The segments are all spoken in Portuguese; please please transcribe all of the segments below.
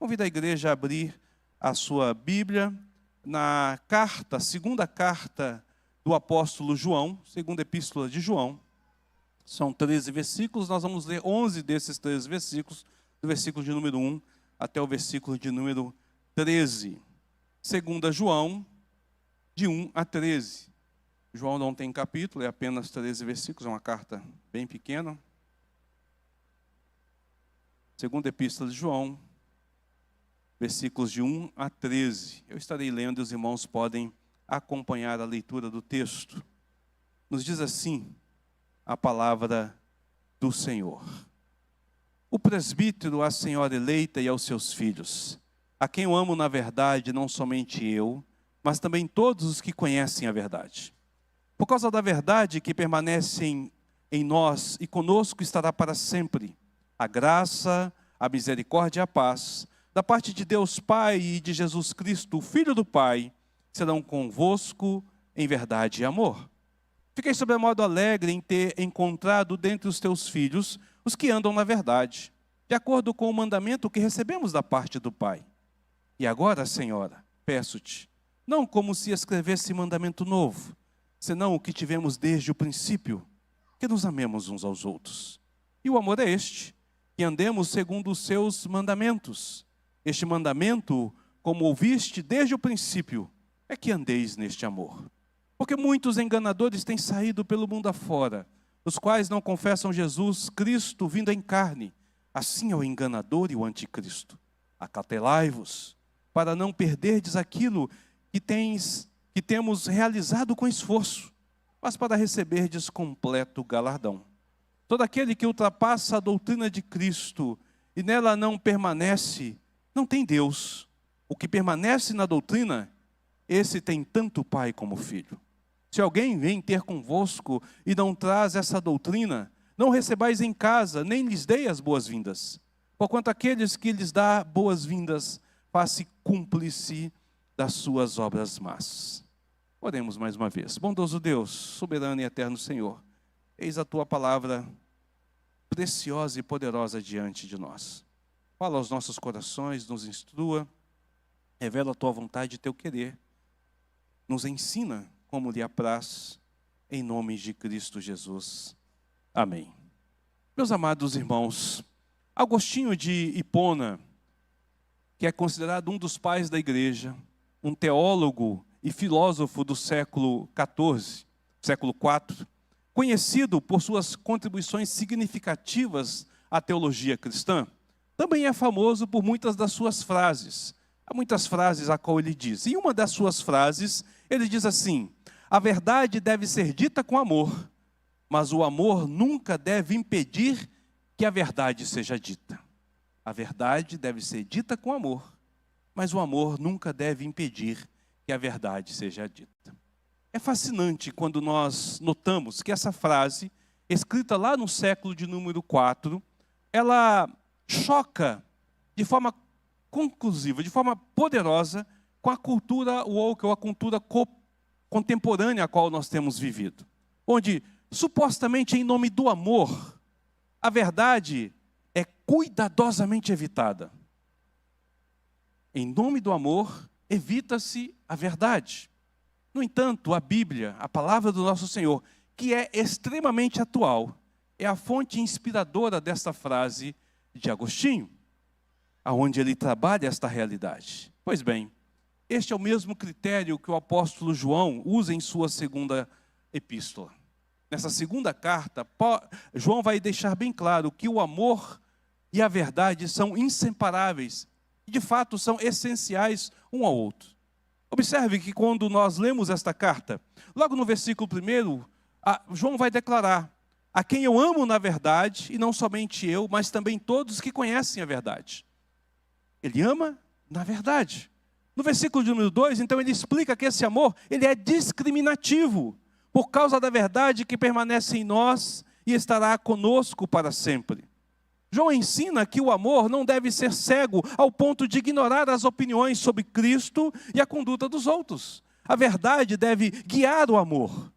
Convido a igreja a abrir a sua Bíblia na carta, segunda carta do apóstolo João, segunda epístola de João. São 13 versículos, nós vamos ler 11 desses 13 versículos, do versículo de número 1 até o versículo de número 13. Segunda João, de 1 a 13. João não tem capítulo, é apenas 13 versículos, é uma carta bem pequena. Segunda epístola de João, versículos de 1 a 13. Eu estarei lendo e os irmãos podem acompanhar a leitura do texto. Nos diz assim a palavra do Senhor. O presbítero, a senhora eleita e aos seus filhos, a quem eu amo na verdade, não somente eu, mas também todos os que conhecem a verdade. Por causa da verdade que permanece em nós e conosco estará para sempre. A graça, a misericórdia e a paz, da parte de Deus Pai e de Jesus Cristo, o Filho do Pai, serão convosco em verdade e amor. Fiquei sobremodo alegre em ter encontrado dentre os teus filhos os que andam na verdade, de acordo com o mandamento que recebemos da parte do Pai. E agora, Senhora, peço-te, não como se escrevesse mandamento novo, senão o que tivemos desde o princípio, que nos amemos uns aos outros. E o amor é este, que andemos segundo os seus mandamentos. Este mandamento, como ouviste desde o princípio, é que andeis neste amor. Porque muitos enganadores têm saído pelo mundo afora, os quais não confessam Jesus Cristo vindo em carne. Assim é o enganador e o anticristo. Acautelai-vos, para não perderdes aquilo que temos realizado com esforço, mas para receberdes completo galardão. Todo aquele que ultrapassa a doutrina de Cristo e nela não permanece, não tem Deus. O que permanece na doutrina, esse tem tanto pai como filho. Se alguém vem ter convosco e não traz essa doutrina, não recebais em casa, nem lhes dei as boas-vindas. Porquanto aqueles que lhes dá boas-vindas, faz-se cúmplice das suas obras más. Oremos mais uma vez. Bondoso Deus, soberano e eterno Senhor, eis a tua palavra preciosa e poderosa diante de nós. Fala aos nossos corações, nos instrua, revela a tua vontade e teu querer. Nos ensina como lhe apraz, em nome de Cristo Jesus. Amém. Meus amados irmãos, Agostinho de Hipona, que é considerado um dos pais da igreja, um teólogo e filósofo do século XIV, século IV, conhecido por suas contribuições significativas à teologia cristã, também é famoso por muitas das suas frases. Há muitas frases a qual ele diz. E uma das suas frases, ele diz assim: a verdade deve ser dita com amor, mas o amor nunca deve impedir que a verdade seja dita. A verdade deve ser dita com amor, mas o amor nunca deve impedir que a verdade seja dita. É fascinante quando nós notamos que essa frase, escrita lá no século de número 4, ela choca de forma conclusiva, de forma poderosa, com a cultura woke, ou a cultura contemporânea a qual nós temos vivido. Onde, supostamente em nome do amor, a verdade é cuidadosamente evitada. Em nome do amor, evita-se a verdade. No entanto, a Bíblia, a palavra do nosso Senhor, que é extremamente atual, é a fonte inspiradora desta frase de Agostinho, aonde ele trabalha esta realidade. Pois bem, este é o mesmo critério que o apóstolo João usa em sua segunda epístola. Nessa segunda carta, João vai deixar bem claro que o amor e a verdade são inseparáveis, e de fato são essenciais um ao outro. Observe que quando nós lemos esta carta, logo no versículo 1, João vai declarar: a quem eu amo na verdade, e não somente eu, mas também todos que conhecem a verdade. Ele ama na verdade. No versículo de número 2, então, ele explica que esse amor, ele é discriminativo, por causa da verdade que permanece em nós e estará conosco para sempre. João ensina que o amor não deve ser cego ao ponto de ignorar as opiniões sobre Cristo e a conduta dos outros. A verdade deve guiar o amor,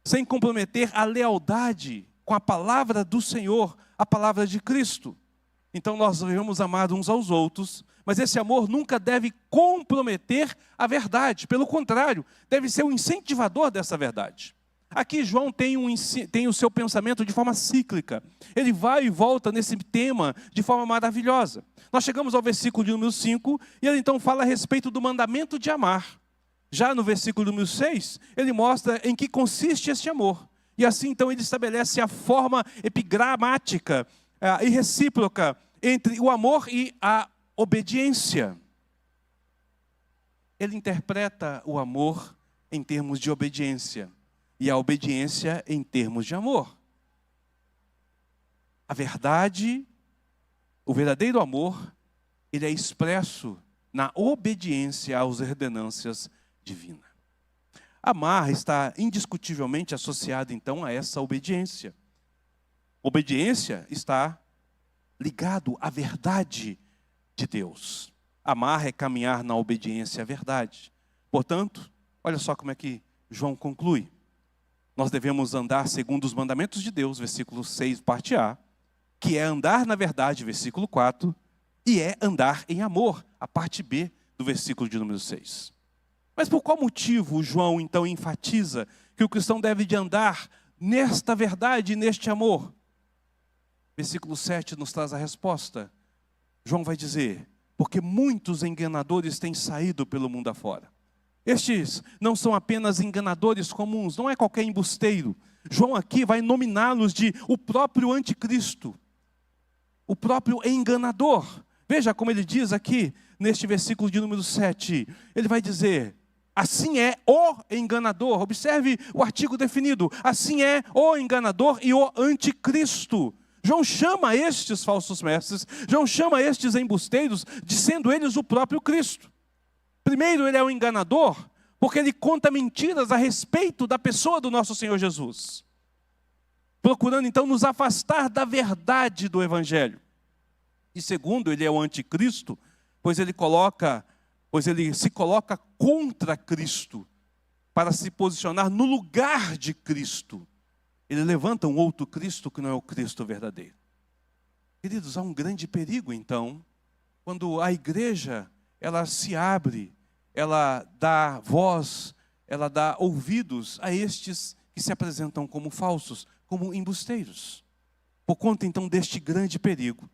sem comprometer a lealdade com a palavra do Senhor, a palavra de Cristo. Então nós devemos amar uns aos outros, mas esse amor nunca deve comprometer a verdade. Pelo contrário, deve ser um incentivador dessa verdade. Aqui João tem o seu pensamento de forma cíclica. Ele vai e volta nesse tema de forma maravilhosa. Nós chegamos ao versículo de número 5, e ele então fala a respeito do mandamento de amar. Já no versículo número 6, ele mostra em que consiste este amor. E assim então ele estabelece a forma epigramática e recíproca entre o amor e a obediência. Ele interpreta o amor em termos de obediência e a obediência em termos de amor. A verdade, o verdadeiro amor, ele é expresso na obediência às ordenâncias divinas. Amar está indiscutivelmente associado então a essa obediência. Obediência está ligado à verdade de Deus. Amar é caminhar na obediência à verdade. Portanto, olha só como é que João conclui. Nós devemos andar segundo os mandamentos de Deus, versículo 6, parte A, que é andar na verdade, versículo 4, e é andar em amor, a parte B do versículo de número 6. Mas por qual motivo João então enfatiza que o cristão deve de andar nesta verdade e neste amor? Versículo 7 nos traz a resposta. João vai dizer, porque muitos enganadores têm saído pelo mundo afora. Estes não são apenas enganadores comuns, não é qualquer embusteiro. João aqui vai nominá-los de o próprio anticristo, o próprio enganador. Veja como ele diz aqui, neste versículo de número 7. Ele vai dizer, assim é o enganador. Observe o artigo definido. Assim é o enganador e o anticristo. João chama estes falsos mestres, João chama estes embusteiros, de sendo eles o próprio Cristo. Primeiro, ele é um enganador, porque ele conta mentiras a respeito da pessoa do nosso Senhor Jesus, procurando então nos afastar da verdade do Evangelho. E segundo, ele é o anticristo, pois ele se coloca contra Cristo, para se posicionar no lugar de Cristo. Ele levanta um outro Cristo que não é o Cristo verdadeiro. Queridos, há um grande perigo então, quando a igreja ela se abre, ela dá voz, ela dá ouvidos a estes que se apresentam como falsos, como embusteiros. Por conta então deste grande perigo,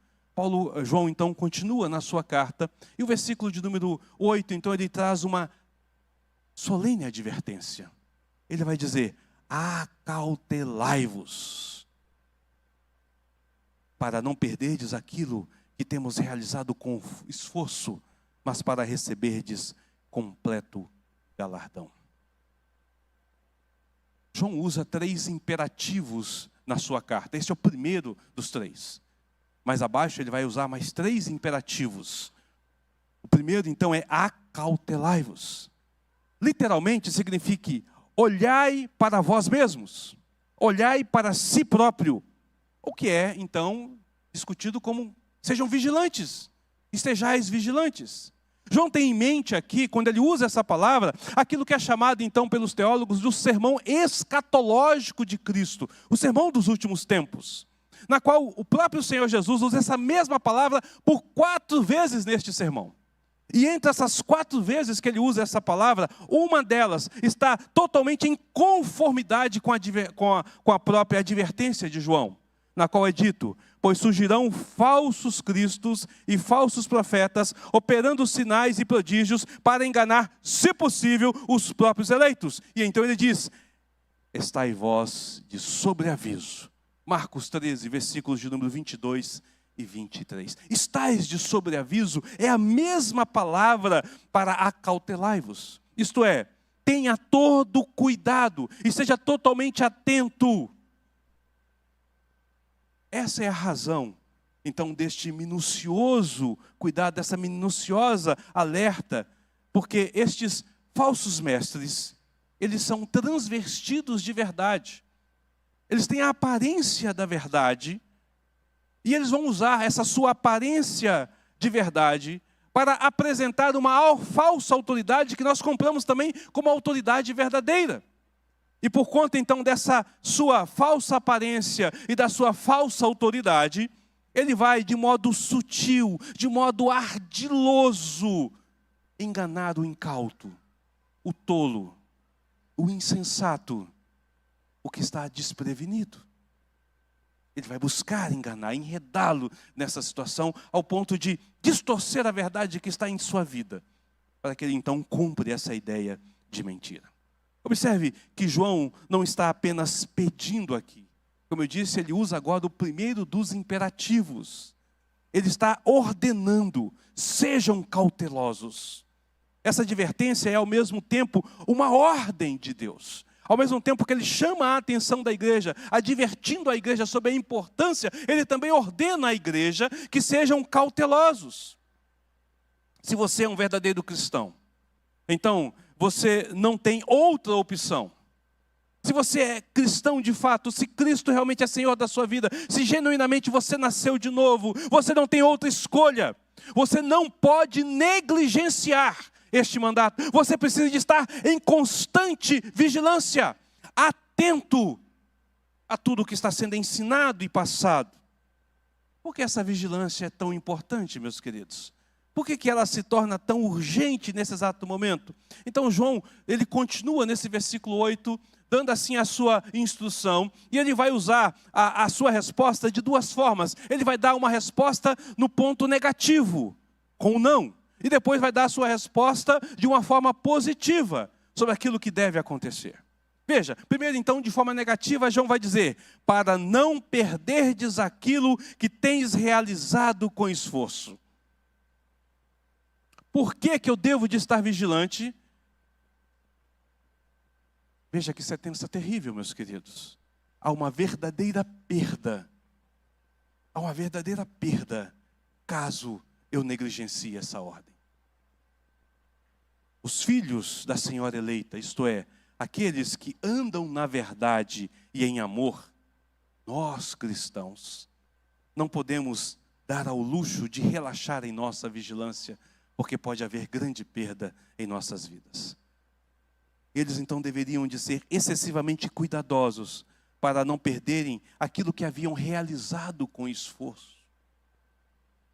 João então continua na sua carta, e o versículo de número 8, então ele traz uma solene advertência. Ele vai dizer, acautelai-vos, para não perderdes aquilo que temos realizado com esforço, mas para receberdes completo galardão. João usa 3 imperativos na sua carta. Este é o primeiro dos 3. Mais abaixo ele vai usar mais 3 imperativos. O primeiro então é acautelai-vos. Literalmente significa olhai para vós mesmos. Olhai para si próprio. O que é então discutido como sejam vigilantes. Estejais vigilantes. João tem em mente aqui, quando ele usa essa palavra, aquilo que é chamado então pelos teólogos do sermão escatológico de Cristo, o sermão dos últimos tempos, na qual o próprio Senhor Jesus usa essa mesma palavra por 4 vezes neste sermão. E entre essas 4 vezes que ele usa essa palavra, uma delas está totalmente em conformidade com a própria advertência de João, na qual é dito, pois surgirão falsos cristos e falsos profetas, operando sinais e prodígios para enganar, se possível, os próprios eleitos. E então ele diz, estai vós de sobreaviso. Marcos 13, versículos de número 22 e 23. Estais de sobreaviso é a mesma palavra para acautelai-vos. Isto é, tenha todo cuidado e seja totalmente atento. Essa é a razão, então, deste minucioso cuidado, dessa minuciosa alerta, porque estes falsos mestres, eles são transvestidos de verdade. Eles têm a aparência da verdade, e eles vão usar essa sua aparência de verdade para apresentar uma falsa autoridade que nós compramos também como autoridade verdadeira. E por conta então dessa sua falsa aparência e da sua falsa autoridade, Ele vai de modo sutil, de modo ardiloso, enganar o incauto, o tolo, o insensato, o que está desprevenido. Ele vai buscar enganar, enredá-lo nessa situação, ao ponto de distorcer a verdade que está em sua vida, para que ele então cumpra essa ideia de mentira. Observe que João não está apenas pedindo aqui. Como eu disse, ele usa agora o primeiro dos imperativos. Ele está ordenando: sejam cautelosos. Essa advertência é ao mesmo tempo uma ordem de Deus. Ao mesmo tempo que ele chama a atenção da igreja, advertindo a igreja sobre a importância, ele também ordena à igreja que sejam cautelosos. Se você é um verdadeiro cristão, então você não tem outra opção. Se você é cristão de fato, se Cristo realmente é Senhor da sua vida, se genuinamente você nasceu de novo, você não tem outra escolha. Você não pode negligenciar este mandato. Você precisa de estar em constante vigilância, atento a tudo que está sendo ensinado e passado. Por que essa vigilância é tão importante, meus queridos? Por que ela se torna tão urgente nesse exato momento? Então João, ele continua nesse versículo 8, dando assim a sua instrução, e ele vai usar a sua resposta de duas formas. Ele vai dar uma resposta no ponto negativo, com o não. E depois vai dar a sua resposta de uma forma positiva, sobre aquilo que deve acontecer. Veja, primeiro então, de forma negativa, João vai dizer: para não perderdes aquilo que tens realizado com esforço. Por que eu devo de estar vigilante? Veja que sentença terrível, meus queridos. Há uma verdadeira perda. Há uma verdadeira perda, caso eu negligencie essa ordem. Os filhos da Senhora eleita, isto é, aqueles que andam na verdade e em amor, nós cristãos, não podemos dar ao luxo de relaxar em nossa vigilância, porque pode haver grande perda em nossas vidas. Eles então deveriam de ser excessivamente cuidadosos para não perderem aquilo que haviam realizado com esforço.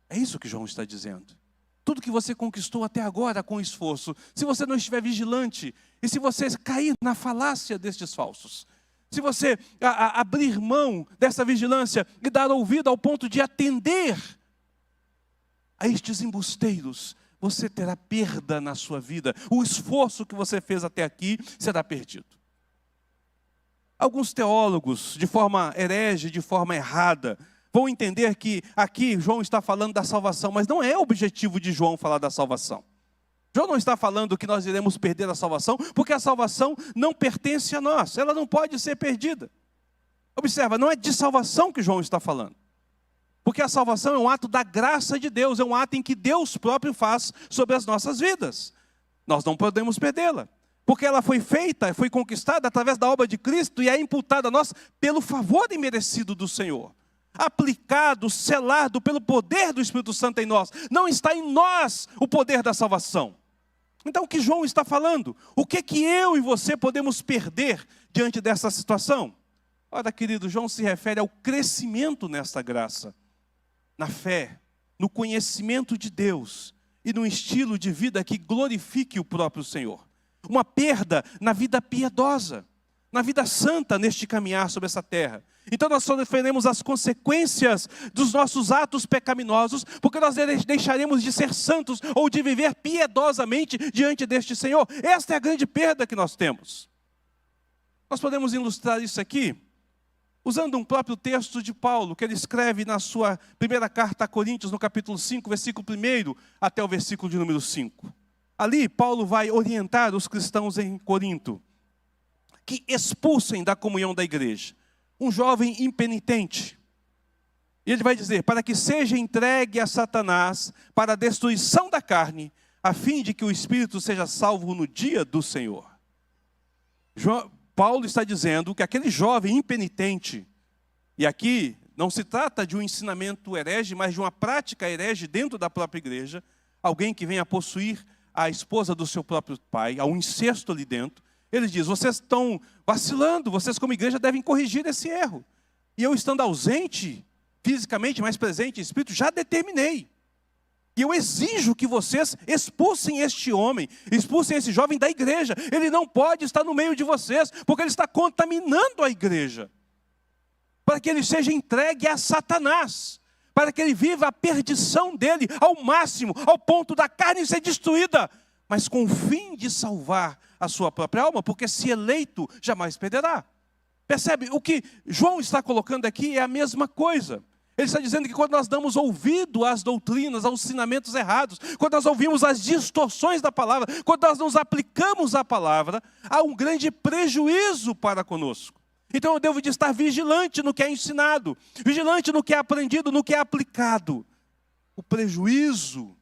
É isso que João está dizendo. Tudo que você conquistou até agora com esforço, se você não estiver vigilante, e se você cair na falácia destes falsos, se você abrir mão dessa vigilância e dar ouvido ao ponto de atender a estes embusteiros, você terá perda na sua vida. O esforço que você fez até aqui será perdido. Alguns teólogos, de forma herege, de forma errada, vão entender que aqui João está falando da salvação, mas não é o objetivo de João falar da salvação. João não está falando que nós iremos perder a salvação, porque a salvação não pertence a nós, ela não pode ser perdida. Observa, não é de salvação que João está falando. Porque a salvação é um ato da graça de Deus, é um ato em que Deus próprio faz sobre as nossas vidas. Nós não podemos perdê-la, porque ela foi feita, foi conquistada através da obra de Cristo e é imputada a nós pelo favor imerecido do Senhor. Aplicado, selado pelo poder do Espírito Santo em nós. Não está em nós o poder da salvação. Então o que João está falando? O que eu e você podemos perder diante dessa situação? Ora, querido, João se refere ao crescimento nesta graça. Na fé, no conhecimento de Deus e no estilo de vida que glorifique o próprio Senhor. Uma perda na vida piedosa, na vida santa neste caminhar sobre essa terra. Então nós sofreremos as consequências dos nossos atos pecaminosos, porque nós deixaremos de ser santos ou de viver piedosamente diante deste Senhor. Esta é a grande perda que nós temos. Nós podemos ilustrar isso aqui usando um próprio texto de Paulo, que ele escreve na sua primeira carta a Coríntios, no capítulo 5, versículo 1 até o versículo de número 5. Ali, Paulo vai orientar os cristãos em Corinto, que expulsem da comunhão da igreja um jovem impenitente. E ele vai dizer, para que seja entregue a Satanás para a destruição da carne, a fim de que o espírito seja salvo no dia do Senhor. Paulo está dizendo que aquele jovem impenitente, e aqui não se trata de um ensinamento herege, mas de uma prática herege dentro da própria igreja, alguém que venha possuir a esposa do seu próprio pai, há um incesto ali dentro. Ele diz, vocês estão vacilando, vocês como igreja devem corrigir esse erro. E eu estando ausente, fisicamente, mas presente em espírito, já determinei. E eu exijo que vocês expulsem este homem, expulsem esse jovem da igreja. Ele não pode estar no meio de vocês, porque ele está contaminando a igreja. Para que ele seja entregue a Satanás, para que ele viva a perdição dele ao máximo, ao ponto da carne ser destruída, mas com o fim de salvar a sua própria alma, porque se eleito, jamais perderá. Percebe? O que João está colocando aqui é a mesma coisa. Ele está dizendo que quando nós damos ouvido às doutrinas, aos ensinamentos errados, quando nós ouvimos as distorções da palavra, quando nós nos aplicamos à palavra, há um grande prejuízo para conosco. Então eu devo de estar vigilante no que é ensinado, vigilante no que é aprendido, no que é aplicado. O prejuízo,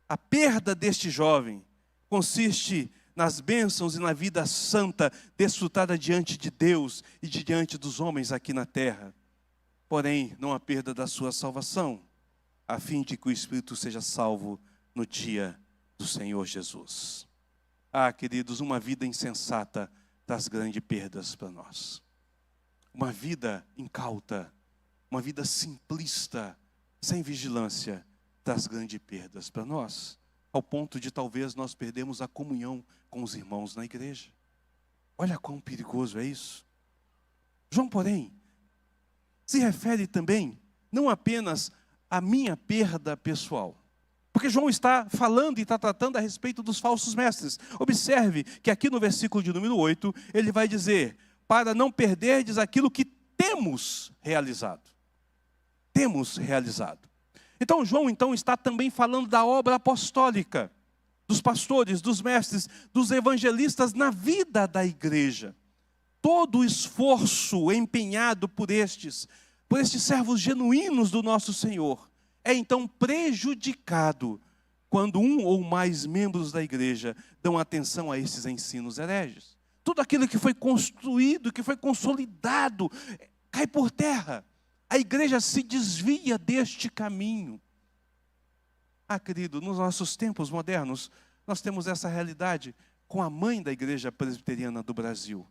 a perda deste jovem, consiste nas bênçãos e na vida santa desfrutada diante de Deus e diante dos homens aqui na terra. Porém, não a perda da sua salvação, a fim de que o Espírito seja salvo no dia do Senhor Jesus. Ah, queridos, uma vida insensata traz grandes perdas para nós. Uma vida incauta, uma vida simplista, sem vigilância, traz grandes perdas para nós. Ao ponto de talvez nós perdermos a comunhão com os irmãos na igreja. Olha quão perigoso é isso. João, porém, se refere também, não apenas à minha perda pessoal. Porque João está falando e está tratando a respeito dos falsos mestres. Observe que aqui no versículo de número 8, ele vai dizer, para não perderdes aquilo que temos realizado. Temos realizado. Então João está também falando da obra apostólica, dos pastores, dos mestres, dos evangelistas na vida da igreja. Todo o esforço empenhado por estes servos genuínos do nosso Senhor, é então prejudicado quando um ou mais membros da igreja dão atenção a esses ensinos hereges. Tudo aquilo que foi construído, que foi consolidado, cai por terra. A igreja se desvia deste caminho. Ah, querido, nos nossos tempos modernos, nós temos essa realidade com a mãe da igreja presbiteriana do Brasil.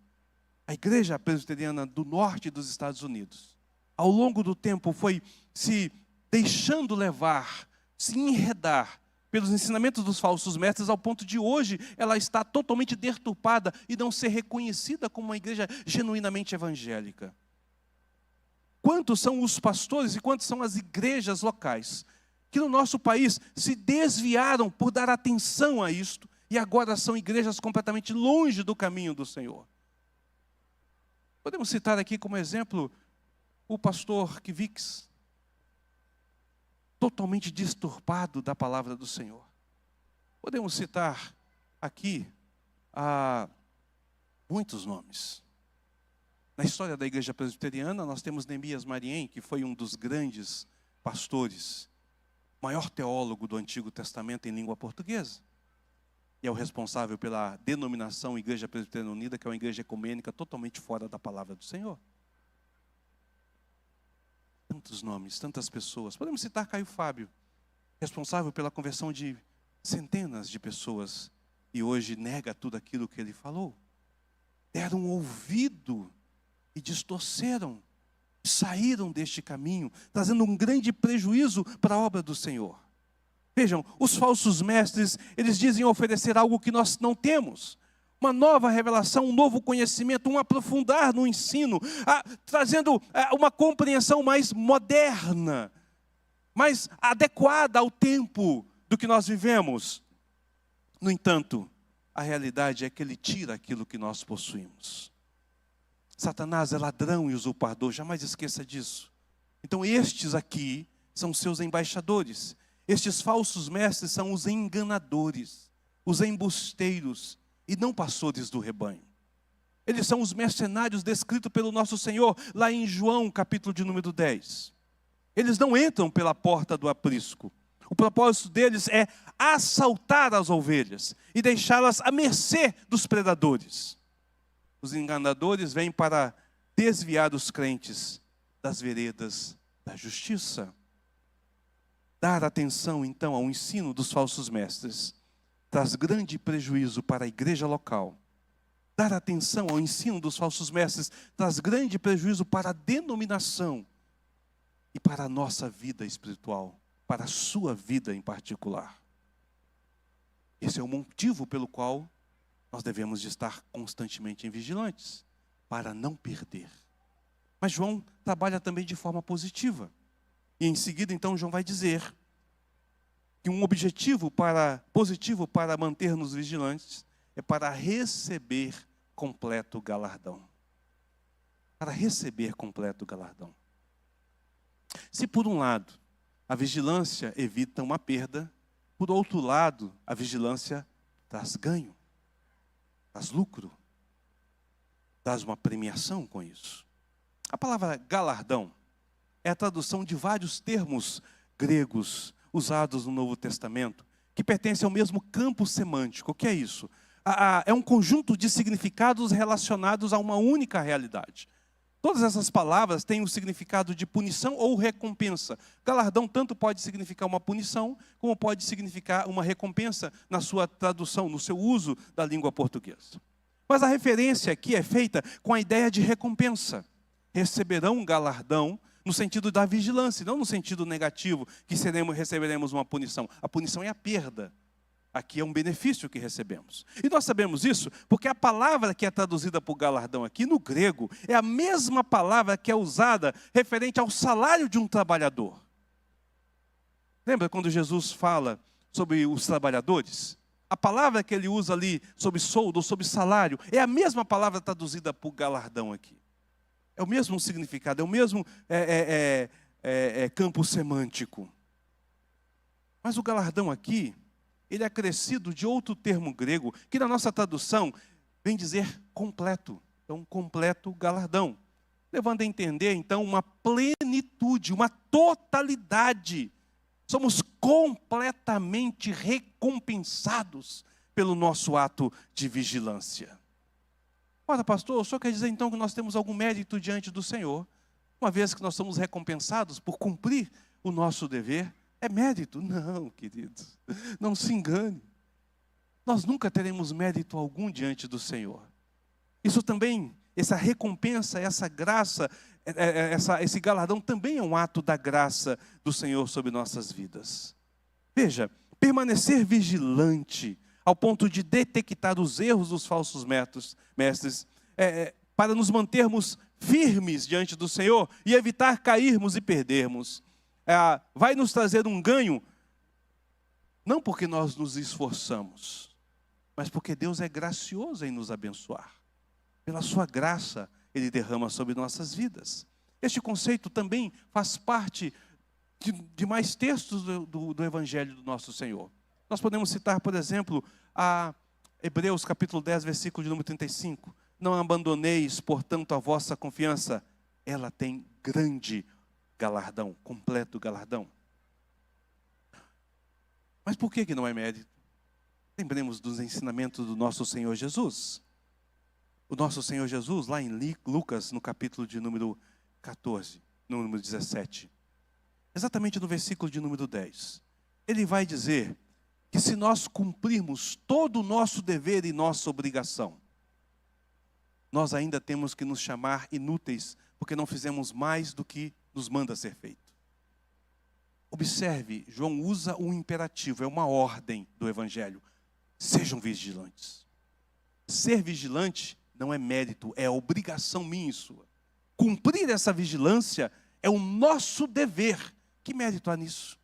A igreja presbiteriana do norte dos Estados Unidos. Ao longo do tempo foi se deixando levar, se enredar pelos ensinamentos dos falsos mestres, ao ponto de hoje ela está totalmente deturpada e não ser reconhecida como uma igreja genuinamente evangélica. Quantos são os pastores e quantas são as igrejas locais que no nosso país se desviaram por dar atenção a isto e agora são igrejas completamente longe do caminho do Senhor? Podemos citar aqui como exemplo o pastor Kivix, totalmente disturpado da palavra do Senhor. Podemos citar aqui muitos nomes. Na história da igreja presbiteriana, nós temos Neemias Mariem, que foi um dos grandes pastores, maior teólogo do Antigo Testamento em língua portuguesa. E é o responsável pela denominação Igreja Presbiteriana Unida, que é uma igreja ecumênica totalmente fora da palavra do Senhor. Tantos nomes, tantas pessoas. Podemos citar Caio Fábio, responsável pela conversão de centenas de pessoas, e hoje nega tudo aquilo que ele falou. Deram ouvido e distorceram, saíram deste caminho, trazendo um grande prejuízo para a obra do Senhor. Vejam, os falsos mestres, eles dizem oferecer algo que nós não temos. Uma nova revelação, um novo conhecimento, um aprofundar no ensino, trazendo uma compreensão mais moderna, mais adequada ao tempo do que nós vivemos. No entanto, a realidade é que ele tira aquilo que nós possuímos. Satanás é ladrão e usurpador, jamais esqueça disso. Então estes aqui são seus embaixadores. Estes falsos mestres são os enganadores, os embusteiros, e não pastores do rebanho. Eles são os mercenários descritos pelo nosso Senhor, lá em João, capítulo de número 10. Eles não entram pela porta do aprisco. O propósito deles é assaltar as ovelhas e deixá-las à mercê dos predadores. Os enganadores vêm para desviar os crentes das veredas da justiça. Dar atenção, então, ao ensino dos falsos mestres traz grande prejuízo para a igreja local. Dar atenção ao ensino dos falsos mestres traz grande prejuízo para a denominação e para a nossa vida espiritual, para a sua vida em particular. Esse é o motivo pelo qual nós devemos de estar constantemente vigilantes, para não perder. Mas João trabalha também de forma positiva. E em seguida, então, João vai dizer que um objetivo positivo para manter-nos vigilantes é para receber completo galardão. Para receber completo galardão. Se por um lado a vigilância evita uma perda, por outro lado a vigilância traz ganho, traz lucro, traz uma premiação com isso. A palavra galardão é a tradução de vários termos gregos usados no Novo Testamento, que pertencem ao mesmo campo semântico. O que é isso? É um conjunto de significados relacionados a uma única realidade. Todas essas palavras têm o significado de punição ou recompensa. Galardão tanto pode significar uma punição, como pode significar uma recompensa na sua tradução, no seu uso da língua portuguesa. Mas a referência aqui é feita com a ideia de recompensa. Receberão um galardão no sentido da vigilância, não no sentido negativo, que receberemos uma punição. A punição é a perda. Aqui é um benefício que recebemos. E nós sabemos isso porque a palavra que é traduzida por galardão aqui no grego é a mesma palavra que é usada referente ao salário de um trabalhador. Lembra quando Jesus fala sobre os trabalhadores? A palavra que ele usa ali sobre soldo ou sobre salário é a mesma palavra traduzida por galardão aqui. É o mesmo significado, é o mesmo campo semântico. Mas o galardão aqui, ele é acrescido de outro termo grego, que na nossa tradução vem dizer completo. Então, completo galardão. Levando a entender, então, uma plenitude, uma totalidade. Somos completamente recompensados pelo nosso ato de vigilância. Ora, pastor, o senhor quer dizer então que nós temos algum mérito diante do Senhor? Uma vez que nós somos recompensados por cumprir o nosso dever? É mérito? Não, queridos, não se engane. Nós nunca teremos mérito algum diante do Senhor. Isso também, essa recompensa, essa graça, esse galardão também é um ato da graça do Senhor sobre nossas vidas. Veja, permanecer vigilante ao ponto de detectar os erros dos falsos mestres, para nos mantermos firmes diante do Senhor e evitar cairmos e perdermos. Vai nos trazer um ganho, não porque nós nos esforçamos, mas porque Deus é gracioso em nos abençoar. Pela sua graça, Ele derrama sobre nossas vidas. Este conceito também faz parte de mais textos do Evangelho do nosso Senhor. Nós podemos citar, por exemplo, a Hebreus capítulo 10, versículo de número 35. Não abandoneis, portanto, a vossa confiança. Ela tem grande galardão, completo galardão. Mas por que não é mérito? Lembremos dos ensinamentos do nosso Senhor Jesus. O nosso Senhor Jesus, lá em Lucas, no capítulo de número 14, no número 17. Exatamente no versículo de número 10. Ele vai dizer que se nós cumprirmos todo o nosso dever e nossa obrigação, nós ainda temos que nos chamar inúteis, porque não fizemos mais do que nos manda ser feito. Observe, João usa um imperativo, é uma ordem do Evangelho. Sejam vigilantes. Ser vigilante não é mérito, é obrigação minha e sua. Cumprir essa vigilância é o nosso dever. Que mérito há nisso?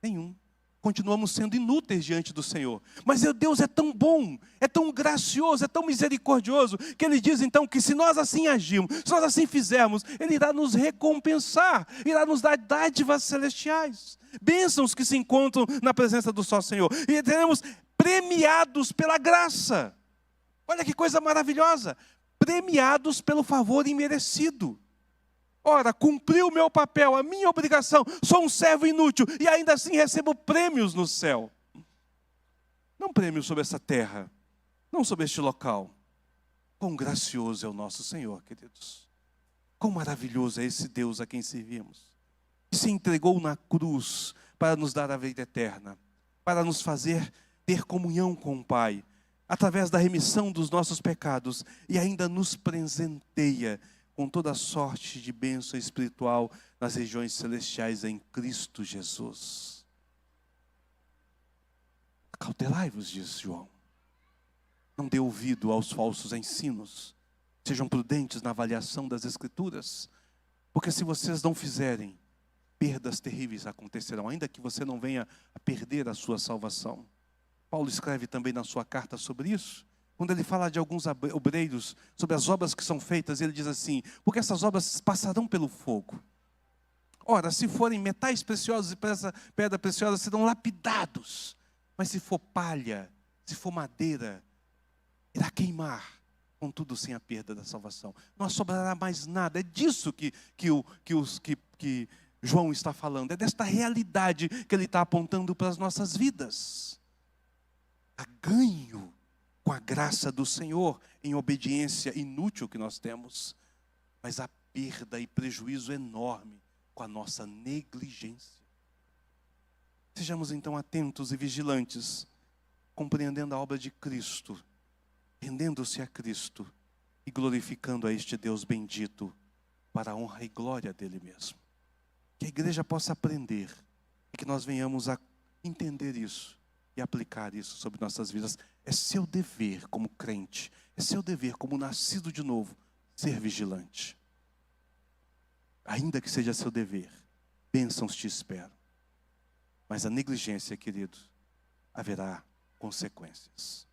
Nenhum. Continuamos sendo inúteis diante do Senhor. Mas Deus é tão bom, é tão gracioso, é tão misericordioso, que Ele diz então que se nós assim agirmos, se nós assim fizermos, Ele irá nos recompensar, irá nos dar dádivas celestiais, bênçãos que se encontram na presença do só Senhor. E teremos premiados pela graça. Olha que coisa maravilhosa, premiados pelo favor imerecido. Ora, cumpri o meu papel, a minha obrigação, sou um servo inútil e ainda assim recebo prêmios no céu. Não prêmios sobre essa terra, não sobre este local. Quão gracioso é o nosso Senhor, queridos. Quão maravilhoso é esse Deus a quem servimos. Que se entregou na cruz para nos dar a vida eterna, para nos fazer ter comunhão com o Pai, através da remissão dos nossos pecados, e ainda nos presenteia com toda sorte de bênção espiritual nas regiões celestiais em Cristo Jesus. Acautelai-vos, diz João. Não dê ouvido aos falsos ensinos. Sejam prudentes na avaliação das Escrituras. Porque se vocês não fizerem, perdas terríveis acontecerão, ainda que você não venha a perder a sua salvação. Paulo escreve também na sua carta sobre isso. Quando ele fala de alguns obreiros, sobre as obras que são feitas, ele diz assim: porque essas obras passarão pelo fogo. Ora, se forem metais preciosos e pedra preciosa, serão lapidados. Mas se for palha, se for madeira, irá queimar, contudo sem a perda da salvação. Não sobrará mais nada. É disso que João está falando. É desta realidade que ele está apontando para as nossas vidas. Há ganho com a graça do Senhor em obediência inútil que nós temos, mas há perda e prejuízo enorme com a nossa negligência. Sejamos então atentos e vigilantes, compreendendo a obra de Cristo, rendendo-se a Cristo e glorificando a este Deus bendito para a honra e glória dele mesmo. Que a igreja possa aprender e que nós venhamos a entender isso e aplicar isso sobre nossas vidas. É seu dever como crente, é seu dever como nascido de novo, ser vigilante. Ainda que seja seu dever, bênçãos te esperam. Mas a negligência, querido, haverá consequências.